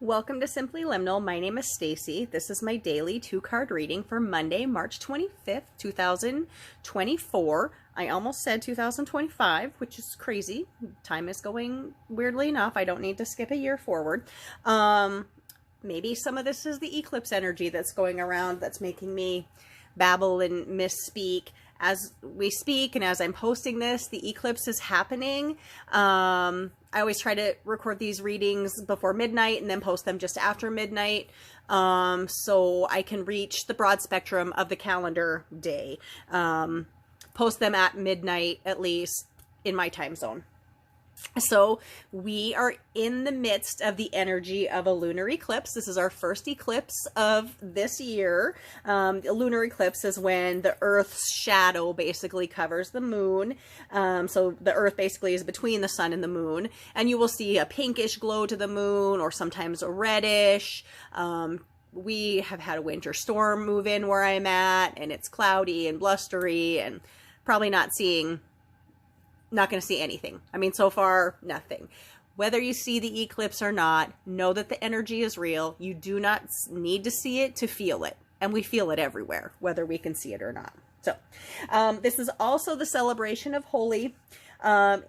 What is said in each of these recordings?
Welcome to Simply Liminal. My name is Stacy. This is my daily 2-card reading for Monday, March 25th, 2024. I almost said 2025, which is crazy. Time is going weirdly enough. I don't need to skip a year forward. Maybe some of this is the eclipse energy that's going around that's making me babble and misspeak. As we speak and as I'm posting this, the eclipse is happening. I always try to record these readings before midnight and then post them just after midnight, so I can reach the broad spectrum of the calendar day. Post them at midnight, at least in my time zone. So we are in the midst of the energy of a lunar eclipse. This is our first eclipse of this year. A lunar eclipse is when the Earth's shadow basically covers the moon. So the Earth basically is between the sun and the moon. And you will see a pinkish glow to the moon, or sometimes a reddish. We have had a winter storm move in where I'm at, and it's cloudy and blustery and probably not going to see anything. I mean, so far, nothing. Whether you see the eclipse or not, know that the energy is real. You do not need to see it to feel it. And we feel it everywhere, whether we can see it or not. So, this is also the celebration of Holi,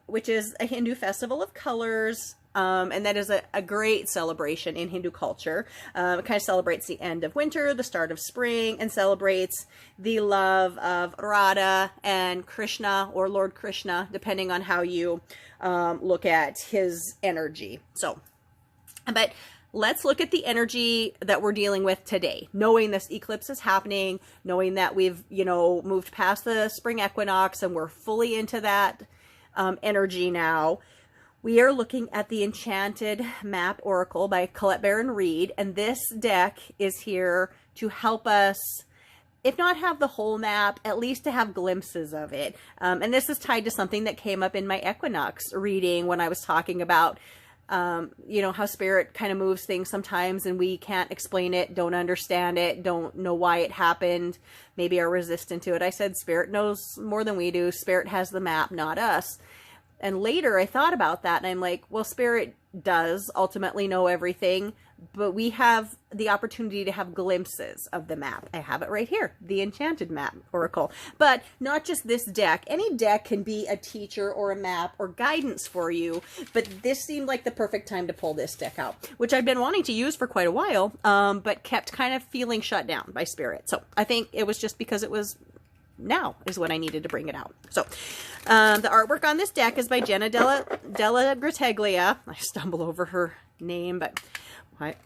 which is a Hindu festival of colors. And that is a great celebration in Hindu culture. It kind of celebrates the end of winter, the start of spring, and celebrates the love of Radha and Krishna, or Lord Krishna, depending on how you look at his energy. So, but let's look at the energy that we're dealing with today, knowing this eclipse is happening, knowing that we've, moved past the spring equinox and we're fully into that energy now. We are looking at the Enchanted Map Oracle by Colette Baron Reid, and this deck is here to help us, if not have the whole map, at least to have glimpses of it. And this is tied to something that came up in my equinox reading when I was talking about, how spirit kind of moves things sometimes and we can't explain it, don't understand it, don't know why it happened, maybe are resistant to it. I said spirit knows more than we do. Spirit has the map, not us. And later I thought about that and I'm like, well, spirit does ultimately know everything, but we have the opportunity to have glimpses of the map. I have it right here, the Enchanted Map Oracle. But not just this deck. Any deck can be a teacher or a map or guidance for you, but this seemed like the perfect time to pull this deck out, which I've been wanting to use for quite a while, but kept kind of feeling shut down by spirit. So I think it was just because it was now is when I needed to bring it out. So the artwork on this deck is by Jenna Della Grataglia. I stumble over her name, but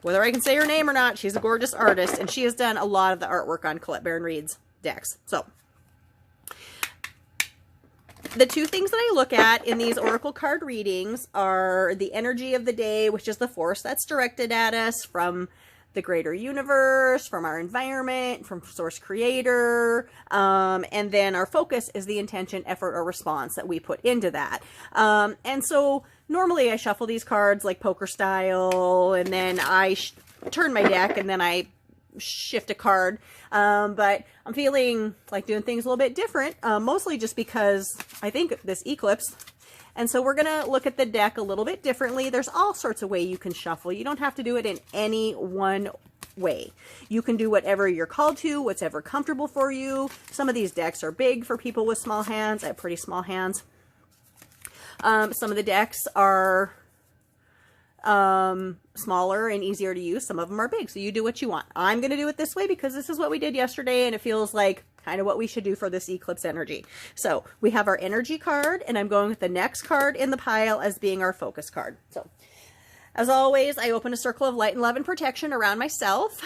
whether I can say her name or not, she's a gorgeous artist, and she has done a lot of the artwork on Colette Baron Reid's decks. So the two things that I look at in these oracle card readings are the energy of the day, which is the force that's directed at us from the greater universe, from our environment, from source creator, and then our focus is the intention, effort, or response that we put into that. And so normally I shuffle these cards like poker style, and then I turn my deck, and then I shift a card, but I'm feeling like doing things a little bit different, mostly just because I think this eclipse. And so we're going to look at the deck a little bit differently. There's all sorts of ways you can shuffle. You don't have to do it in any one way. You can do whatever you're called to, whatever comfortable for you. Some of these decks are big for people with small hands. I have pretty small hands. Some of the decks are smaller and easier to use. Some of them are big, so you do what you want. I'm going to do it this way because this is what we did yesterday, and it feels like kind of what we should do for this eclipse energy. So we have our energy card, and I'm going with the next card in the pile as being our focus card. So as always, I open a circle of light and love and protection around myself,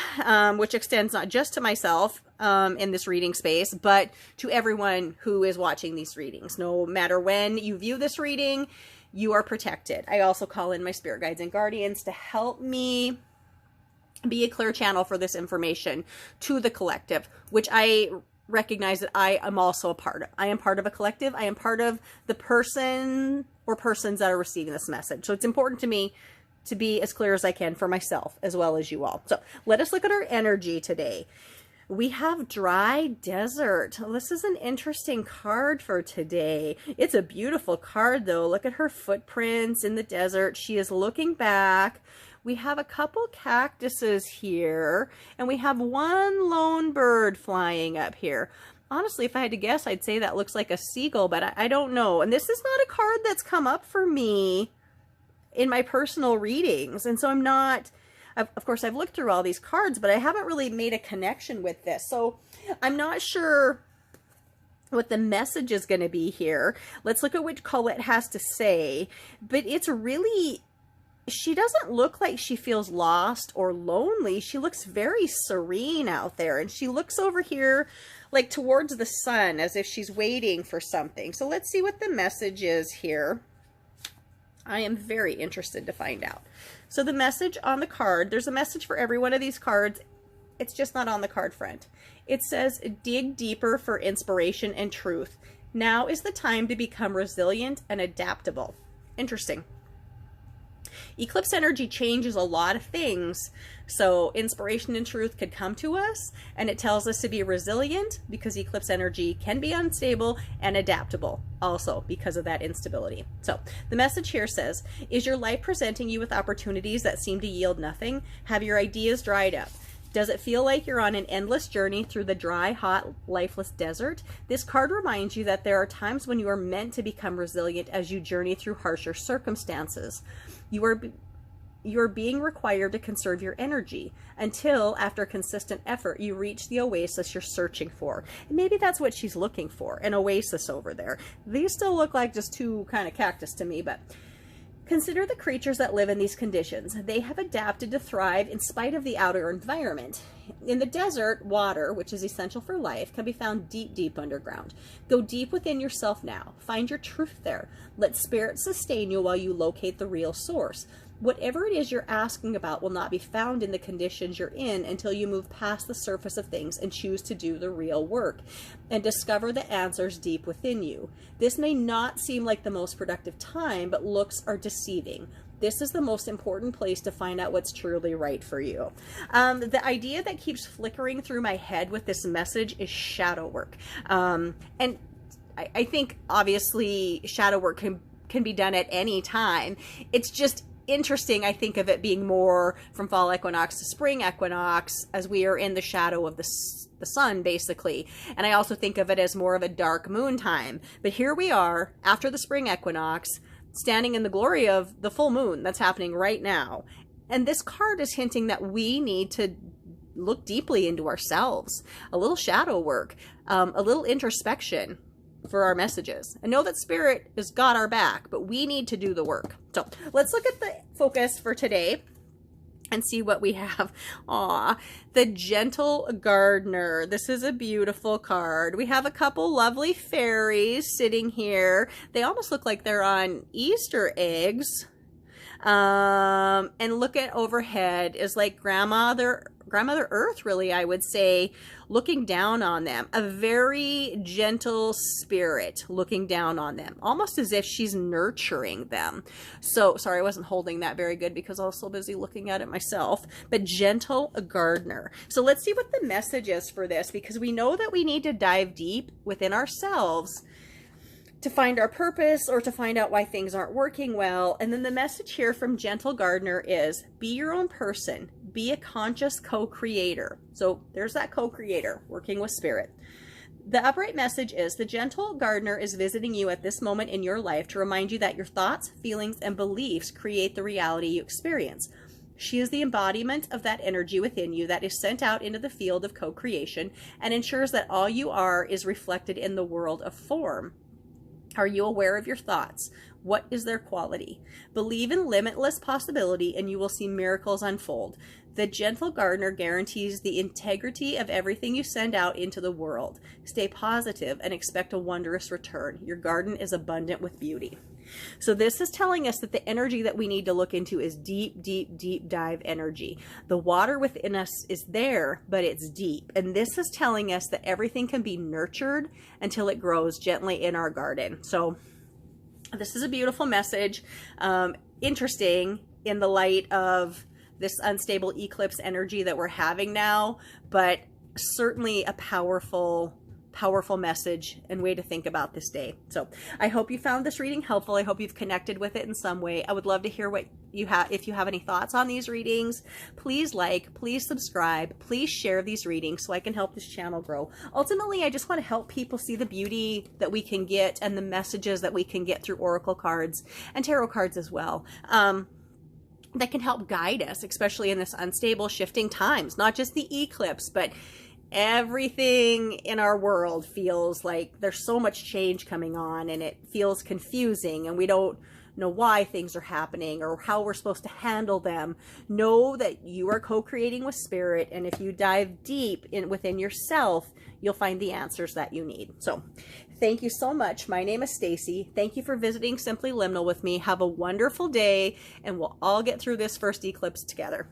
which extends not just to myself in this reading space, but to everyone who is watching these readings. No matter when you view this reading, you are protected. I also call in my spirit guides and guardians to help me be a clear channel for this information to the collective, which I recognize that I am also a part of. I am part of a collective. I am part of the person or persons that are receiving this message. So it's important to me to be as clear as I can for myself as well as you all. So let us look at our energy today. We have Dry Desert. This is an interesting card for today. It's a beautiful card though. Look at her footprints in the desert. She is looking back We have a couple cactuses here, and we have one lone bird flying up here. Honestly, if I had to guess, I'd say that looks like a seagull, but I don't know. And this is not a card that's come up for me in my personal readings. And so I'm not, of course, I've looked through all these cards, but I haven't really made a connection with this. So I'm not sure what the message is going to be here. Let's look at what Colette has to say. But it's really, she doesn't look like she feels lost or lonely. She looks very serene out there. And she looks over here like towards the sun as if she's waiting for something. So let's see what the message is here. I am very interested to find out. So the message on the card, there's a message for every one of these cards. It's just not on the card front. It says, dig deeper for inspiration and truth. Now is the time to become resilient and adaptable. Interesting. Eclipse energy changes a lot of things. So inspiration and truth could come to us, and it tells us to be resilient because eclipse energy can be unstable, and adaptable also because of that instability. So the message here says, is your life presenting you with opportunities that seem to yield nothing? Have your ideas dried up? Does it feel like you're on an endless journey through the dry, hot, lifeless desert? This card reminds you that there are times when you are meant to become resilient as you journey through harsher circumstances. You are being required to conserve your energy until, after consistent effort, you reach the oasis you're searching for. And maybe that's what she's looking for, an oasis over there. These still look like just two kind of cactus to me, but consider the creatures that live in these conditions. They have adapted to thrive in spite of the outer environment. In the desert, water, which is essential for life, can be found deep, deep underground. Go deep within yourself now. Find your truth there. Let spirit sustain you while you locate the real source. Whatever it is you're asking about will not be found in the conditions you're in until you move past the surface of things and choose to do the real work and discover the answers deep within you. This may not seem like the most productive time, but looks are deceiving. This is the most important place to find out what's truly right for you. The idea that keeps flickering through my head with this message is shadow work. And I think obviously shadow work can be done at any time. It's just interesting. I think of it being more from fall equinox to spring equinox, as we are in the shadow of the sun, basically. And I also think of it as more of a dark moon time. But here we are after the spring equinox, standing in the glory of the full moon that's happening right now. And this card is hinting that we need to look deeply into ourselves, a little shadow work, a little introspection for our messages, and know that spirit has got our back, but we need to do the work. So let's look at the focus for today and see what we have. Aw, the Gentle Gardener. This is a beautiful card. We have a couple lovely fairies sitting here. They almost look like they're on Easter eggs. And look at overhead is like Grandmother Earth, really, I would say, looking down on them. A very gentle spirit looking down on them, almost as if she's nurturing them. So, sorry, I wasn't holding that very good because I was so busy looking at it myself. But Gentle Gardener. So let's see what the message is for this, because we know that we need to dive deep within ourselves to find our purpose or to find out why things aren't working well. And then the message here from Gentle Gardener is, be your own person. Be a conscious co-creator. So there's that co-creator working with spirit. The upright message is, the Gentle Gardener is visiting you at this moment in your life to remind you that your thoughts, feelings, and beliefs create the reality you experience. She is the embodiment of that energy within you that is sent out into the field of co-creation and ensures that all you are is reflected in the world of form. Are you aware of your thoughts? What is their quality? Believe in limitless possibility and you will see miracles unfold. The Gentle Gardener guarantees the integrity of everything you send out into the world. Stay positive and expect a wondrous return. Your garden is abundant with beauty. So this is telling us that the energy that we need to look into is deep, deep, deep dive energy. The water within us is there, but it's deep. And this is telling us that everything can be nurtured until it grows gently in our garden. So this is a beautiful message. Interesting in the light of this unstable eclipse energy that we're having now, but certainly a powerful powerful message and way to think about this day. So I hope you found this reading helpful. I hope you've connected with it in some way. I would love to hear what you have. If you have any thoughts on these readings, please like, please subscribe, please share these readings so I can help this channel grow. Ultimately, I just want to help people see the beauty that we can get and the messages that we can get through oracle cards and tarot cards as well. That can help guide us, especially in this unstable, shifting times. Not just the eclipse, but everything in our world feels like there's so much change coming on, and it feels confusing, and we don't know why things are happening or how we're supposed to handle them. Know that you are co-creating with spirit, and if you dive deep within yourself, you'll find the answers that you need. So thank you so much. My name is Stacy. Thank you for visiting Simply Liminal with me. Have a wonderful day, and we'll all get through this first eclipse together.